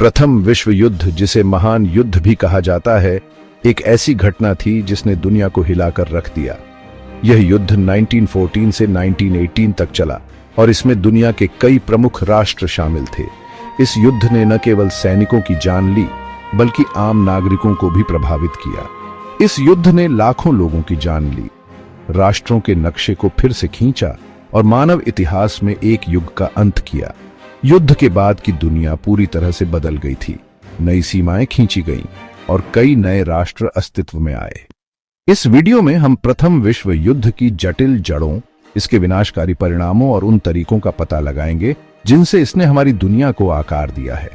प्रथम विश्व युद्ध, जिसे महान युद्ध भी कहा जाता है, एक ऐसी घटना थी जिसने दुनिया को हिलाकर रख दिया। यह युद्ध 1914 से 1918 तक चला और इसमें दुनिया के कई प्रमुख राष्ट्र शामिल थे। इस युद्ध ने न केवल सैनिकों की जान ली, बल्कि आम नागरिकों को भी प्रभावित किया। इस युद्ध ने लाखों लोगों की जान ली, राष्ट्रों के नक्शे को फिर से खींचा और मानव इतिहास में एक युग का अंत किया। युद्ध के बाद की दुनिया पूरी तरह से बदल गई थी। नई सीमाएं खींची गईं और कई नए राष्ट्र अस्तित्व में आए। इस वीडियो में हम प्रथम विश्व युद्ध की जटिल जड़ों, इसके विनाशकारी परिणामों और उन तरीकों का पता लगाएंगे जिनसे इसने हमारी दुनिया को आकार दिया है।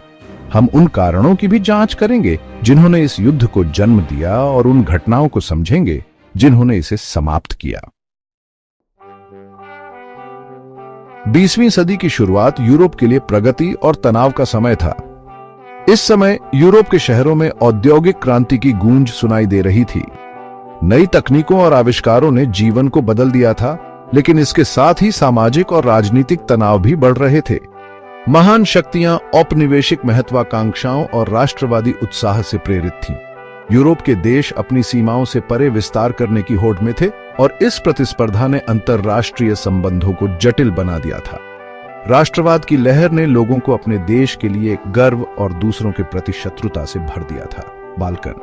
हम उन कारणों की भी जांच करेंगे जिन्होंने इस युद्ध को जन्म दिया और उन घटनाओं को समझेंगे जिन्होंने इसे समाप्त किया। 20वीं सदी की शुरुआत यूरोप के लिए प्रगति और तनाव का समय था। इस समय यूरोप के शहरों में औद्योगिक क्रांति की गूंज सुनाई दे रही थी। नई तकनीकों और आविष्कारों ने जीवन को बदल दिया था, लेकिन इसके साथ ही सामाजिक और राजनीतिक तनाव भी बढ़ रहे थे। महान शक्तियां औपनिवेशिक महत्वाकांक्षाओं और राष्ट्रवादी उत्साह से प्रेरित थीं। यूरोप के देश अपनी सीमाओं से परे विस्तार करने की होड़ में थे और इस प्रतिस्पर्धा ने अंतरराष्ट्रीय संबंधों को जटिल बना दिया था। राष्ट्रवाद की लहर ने लोगों को अपने देश के लिए गर्व और दूसरों के प्रति शत्रुता से भर दिया था। बाल्कन,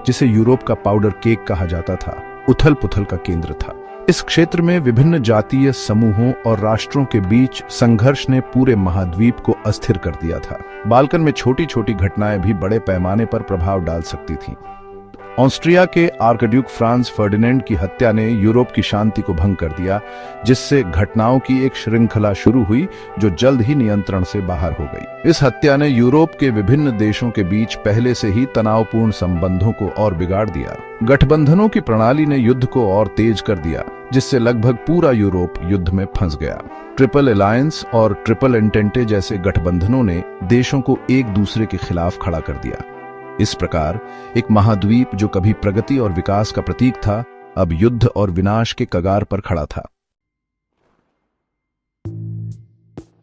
जिसे यूरोप का पाउडर केक कहा जाता था, उथल पुथल का केंद्र था। इस क्षेत्र में विभिन्न जातीय समूहों और राष्ट्रों के बीच संघर्ष ने पूरे महाद्वीप को अस्थिर कर दिया था। बाल्कन में छोटी छोटी घटनाएं भी बड़े पैमाने पर प्रभाव डाल सकती थीं। ऑस्ट्रिया के आर्कड्यूक फ्रांस फर्डिनेंड की हत्या ने यूरोप की शांति को भंग कर दिया, जिससे घटनाओं की एक श्रृंखला शुरू हुई जो जल्द ही नियंत्रण से बाहर हो गई। इस हत्या ने यूरोप के विभिन्न देशों के बीच पहले से ही तनावपूर्ण संबंधों को और बिगाड़ दिया। गठबंधनों की प्रणाली ने युद्ध को और तेज कर दिया, जिससे लगभग पूरा यूरोप युद्ध में फंस गया। ट्रिपल अलायंस और ट्रिपल एंटेंटे जैसे गठबंधनों ने देशों को एक दूसरे के खिलाफ खड़ा कर दिया। इस प्रकार एक महाद्वीप जो कभी प्रगति और विकास का प्रतीक था, अब युद्ध और विनाश के कगार पर खड़ा था।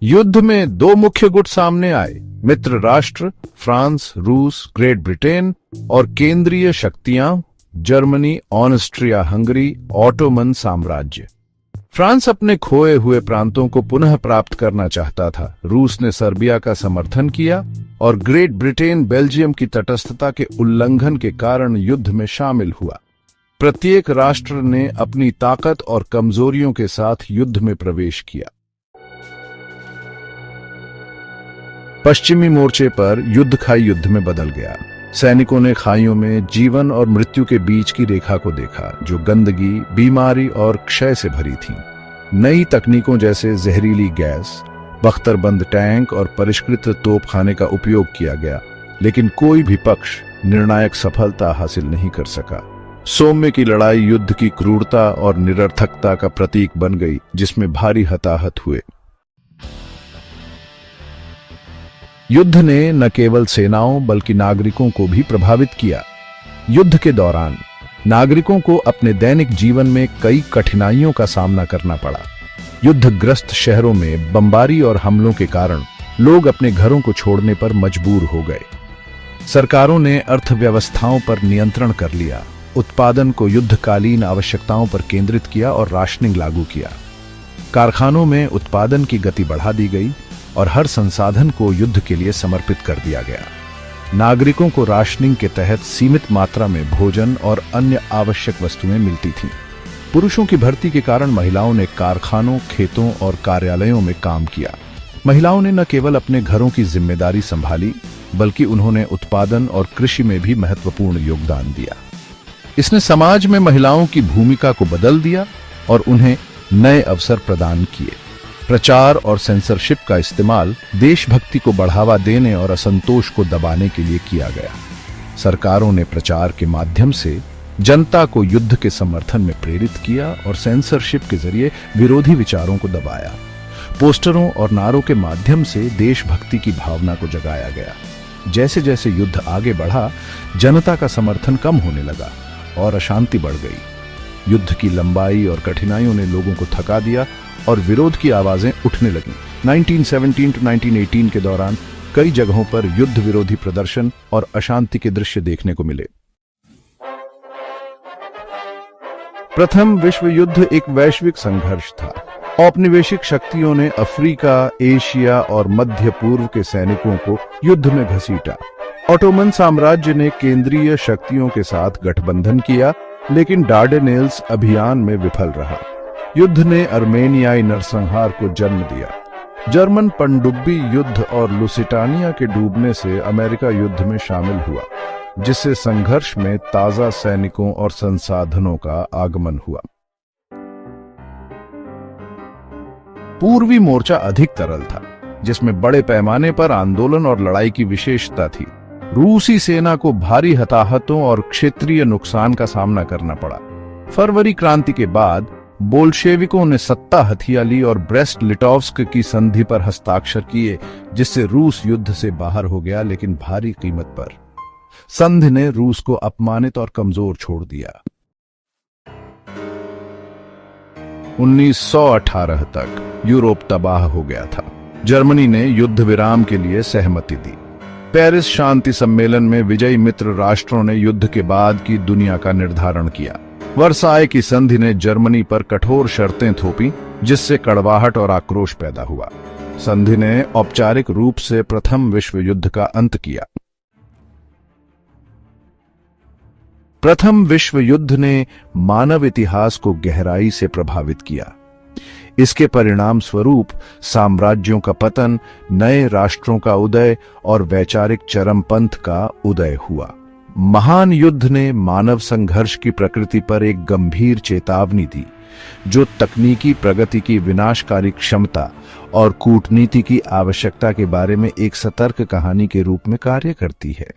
युद्ध में दो मुख्य गुट सामने आए: मित्र राष्ट्र फ्रांस, रूस, ग्रेट ब्रिटेन और केंद्रीय शक्तियां जर्मनी, ऑस्ट्रिया हंगरी, ऑटोमन साम्राज्य। फ्रांस अपने खोए हुए प्रांतों को पुनः प्राप्त करना चाहता था। रूस ने सर्बिया का समर्थन किया और ग्रेट ब्रिटेन बेल्जियम की तटस्थता के उल्लंघन के कारण युद्ध में शामिल हुआ। प्रत्येक राष्ट्र ने अपनी ताकत और कमजोरियों के साथ युद्ध में प्रवेश किया। पश्चिमी मोर्चे पर युद्ध खाई युद्ध में बदल गया। सैनिकों ने खाइयों में जीवन और मृत्यु के बीच की रेखा को देखा, जो गंदगी, बीमारी और क्षय से भरी थी। नई तकनीकों जैसे जहरीली गैस, बख्तरबंद टैंक और परिष्कृत तोपखाने का उपयोग किया गया, लेकिन कोई भी पक्ष निर्णायक सफलता हासिल नहीं कर सका। सोम्य की लड़ाई युद्ध की क्रूरता और निरर्थकता का प्रतीक बन गई, जिसमें भारी हताहत हुए। युद्ध ने न केवल सेनाओं बल्कि नागरिकों को भी प्रभावित किया। युद्ध के दौरान नागरिकों को अपने दैनिक जीवन में कई कठिनाइयों का सामना करना पड़ा। युद्धग्रस्त शहरों में बमबारी और हमलों के कारण लोग अपने घरों को छोड़ने पर मजबूर हो गए। सरकारों ने अर्थव्यवस्थाओं पर नियंत्रण कर लिया, उत्पादन को युद्धकालीन आवश्यकताओं पर केंद्रित किया और राशनिंग लागू किया। कारखानों में उत्पादन की गति बढ़ा दी गई और हर संसाधन को युद्ध के लिए समर्पित कर दिया गया। नागरिकों को राशनिंग के तहत सीमित मात्रा में भोजन और अन्य आवश्यक वस्तुएं मिलती थीं। पुरुषों की भर्ती के कारण महिलाओं ने कारखानों, खेतों और कार्यालयों में काम किया। महिलाओं ने न केवल अपने घरों की जिम्मेदारी संभाली, बल्कि उन्होंने उत्पादन और कृषि में भी महत्वपूर्ण योगदान दिया। इसने समाज में महिलाओं की भूमिका को बदल दिया और उन्हें नए अवसर प्रदान किए। प्रचार और सेंसरशिप का इस्तेमाल देशभक्ति को बढ़ावा देने और असंतोष को दबाने के लिए किया गया। सरकारों ने प्रचार के माध्यम से जनता को युद्ध के समर्थन में प्रेरित किया और सेंसरशिप के जरिए विरोधी विचारों को दबाया। पोस्टरों और नारों के माध्यम से देशभक्ति की भावना को जगाया गया। जैसे जैसे युद्ध आगे बढ़ा, जनता का समर्थन कम होने लगा और अशांति बढ़ गई। युद्ध की लंबाई और कठिनाइयों ने लोगों को थका दिया और विरोध की आवाजें उठने लगीं। 1917 to 1918 के दौरान कई जगहों पर युद्ध विरोधी प्रदर्शन और अशांति के दृश्य देखने को मिले। प्रथम विश्व युद्ध एक वैश्विक संघर्ष था। औपनिवेशिक शक्तियों ने अफ्रीका, एशिया और मध्य पूर्व के सैनिकों को युद्ध में घसीटा। ऑटोमन साम्राज्य ने केंद्रीय शक्तियों के साथ गठबंधन किया, लेकिन डार्डेनेल्स अभियान में विफल रहा। युद्ध ने अर्मेनियाई नरसंहार को जन्म दिया। जर्मन पनडुब्बी युद्ध और लुसिटानिया के डूबने से अमेरिका युद्ध में शामिल हुआ, जिससे संघर्ष में ताजा सैनिकों और संसाधनों का आगमन हुआ। पूर्वी मोर्चा अधिक तरल था, जिसमें बड़े पैमाने पर आंदोलन और लड़ाई की विशेषता थी। रूसी सेना को भारी हताहतों और क्षेत्रीय नुकसान का सामना करना पड़ा। फरवरी क्रांति के बाद बोल्शेविकों ने सत्ता हथिया ली और ब्रेस्ट लिटोव्स्क की संधि पर हस्ताक्षर किए, जिससे रूस युद्ध से बाहर हो गया, लेकिन भारी कीमत पर। संधि ने रूस को अपमानित और कमजोर छोड़ दिया। 1918 तक यूरोप तबाह हो गया था। जर्मनी ने युद्ध विराम के लिए सहमति दी। पेरिस शांति सम्मेलन में विजयी मित्र राष्ट्रों ने युद्ध के बाद की दुनिया का निर्धारण किया। वर्साय की संधि ने जर्मनी पर कठोर शर्तें थोपी, जिससे कड़वाहट और आक्रोश पैदा हुआ। संधि ने औपचारिक रूप से प्रथम विश्व युद्ध का अंत किया। प्रथम विश्व युद्ध ने मानव इतिहास को गहराई से प्रभावित किया। इसके परिणाम स्वरूप साम्राज्यों का पतन, नए राष्ट्रों का उदय और वैचारिक चरमपंथ का उदय हुआ। महान युद्ध ने मानव संघर्ष की प्रकृति पर एक गंभीर चेतावनी दी, जो तकनीकी प्रगति की विनाशकारी क्षमता और कूटनीति की आवश्यकता के बारे में एक सतर्क कहानी के रूप में कार्य करती है।